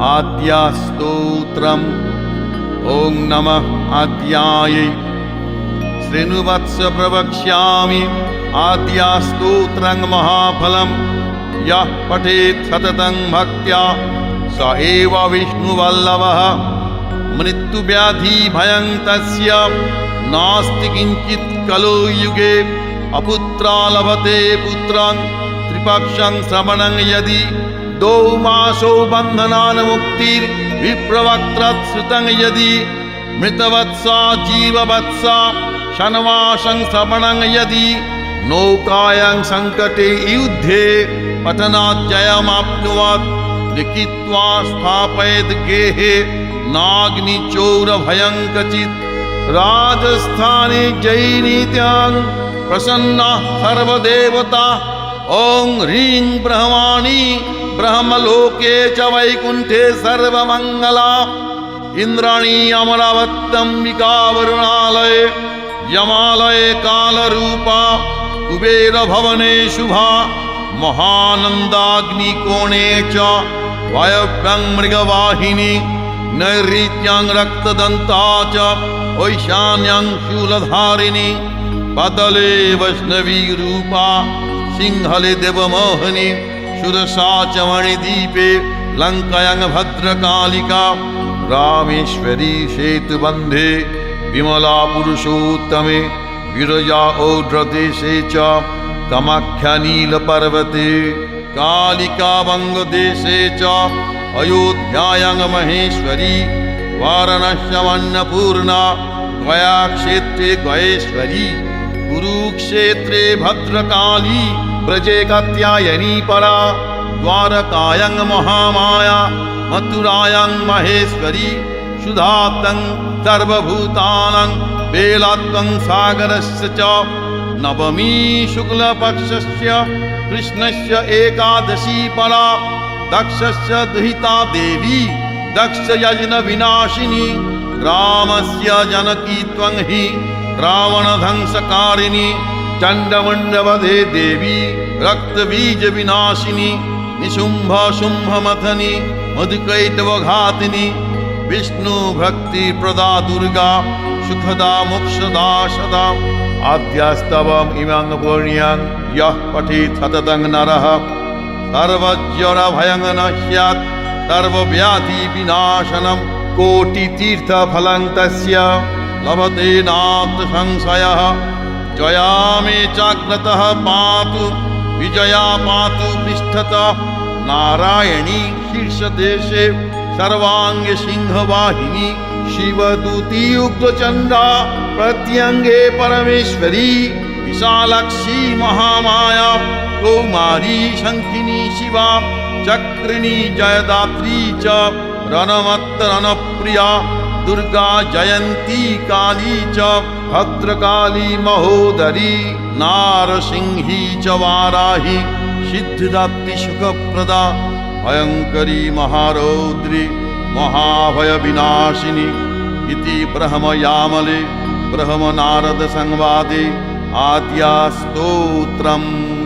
आद्यास्तोत्रम्। ॐ नमः आद्यायै। शृणुवत्स प्रवक्ष्यामि आद्यास्तोत्रं महाफलं। यः पठेत् सततं भक्त्या स एव विष्णुवल्लभः। मृत्युव्याधिभयं तस्य नास्ति किञ्चित् कलो युगे। अपुत्रा लभते पुत्रं त्रिपक्षं श्रवणं यदि। द्वौ मासौ बन्धनान् मुक्तिर्विप्रवक्त्रात् श्रुतं यदि। मृतवत्सा जीववत्सा षण्मासं श्रवणं यदि। नौकायां सङ्कटे युद्धे पतनात् जयमाप्नुयात्। लिखित्वा स्थापयेत् गेहे नाग्निचोरभयं क्वचित्। राजस्थाने जैनीत्यां प्रसन्नाः सर्वदेवता। ॐ ह्रीं ब्रह्माणि ब्रह्मलोके च वैकुण्ठे सर्वमङ्गला। इन्द्राणी अमरावत्यम्बिका वरुणालये यमालये कालरूपा। कुबेरभवने शुभा महानन्दाग्निकोणे च वायव्यं मृगवाहिनी। नैऋत्यां रक्तदन्ता च ऐशान्यां शूलधारिणी। पतले वैष्णवी रूपा सिंहले देवमोहिनी। सुरसा च मणिदीपे लङ्कायां भद्रकालिका। रामेश्वरी सेतुबन्धे विमला पुरुषोत्तमे। विरजा औड्रदेशे च कामाख्या नीलपर्वते। कालिका वङ्गदेशे च अयोध्यायां महेश्वरी। वाराणस्यामन्नपूर्णा गयाक्षेत्रे गयेश्वरी। कुरुक्षेत्रे भद्रकाली ब्रजे कात्यायनी परा। द्वारकायां महामाया मथुरायां महेश्वरी। सुधातं सर्वभूतानां बेलात्वं सागरस्य च। नवमी शुक्लपक्षस्य कृष्णस्य एकादशी परा। दक्षस्य दुहिता देवी दक्षयज्ञविनाशिनी। रामस्य जानकी त्वं हि रावणध्वंसकारिणी। चण्डमुण्डवधे देवी रक्तबीजविनाशिनी। निशुम्भशुम्भमथनी मधुकैटवघातिनी। विष्णुभक्तिप्रदा दुर्गा सुखदा मोक्षदा सदा। आद्यास्तवम् इमं पुण्यं यः पठेत् सततं नरः। सर्वज्वरभयं नश्यत् सर्वव्याधिविनाशनं। कोटितीर्थफलं तस्य लभते नात्र संशयः। जया मे चाग्रतः पातु विजया पातु पृष्ठतः। नारायणी शीर्षदेशे सर्वाङ्गे सिंहवाहिनी। शिवदूती उग्रचण्डा प्रत्यङ्गे परमेश्वरी। विशालाक्षी महामाया कौमारी शङ्खिनी शिवा। चक्रिणी जयदात्री च रणमत्तरणप्रिया। दुर्गा जयन्ती काली च भद्रकाली महोदरी। नारसिंही च वाराही सिद्धिदात्री सुखप्रदा। भयङ्करी महारौद्री महाभयविनाशिनी। इति ब्रह्मयामले ब्रह्मनारदसंवादे आद्यास्तोत्रम्।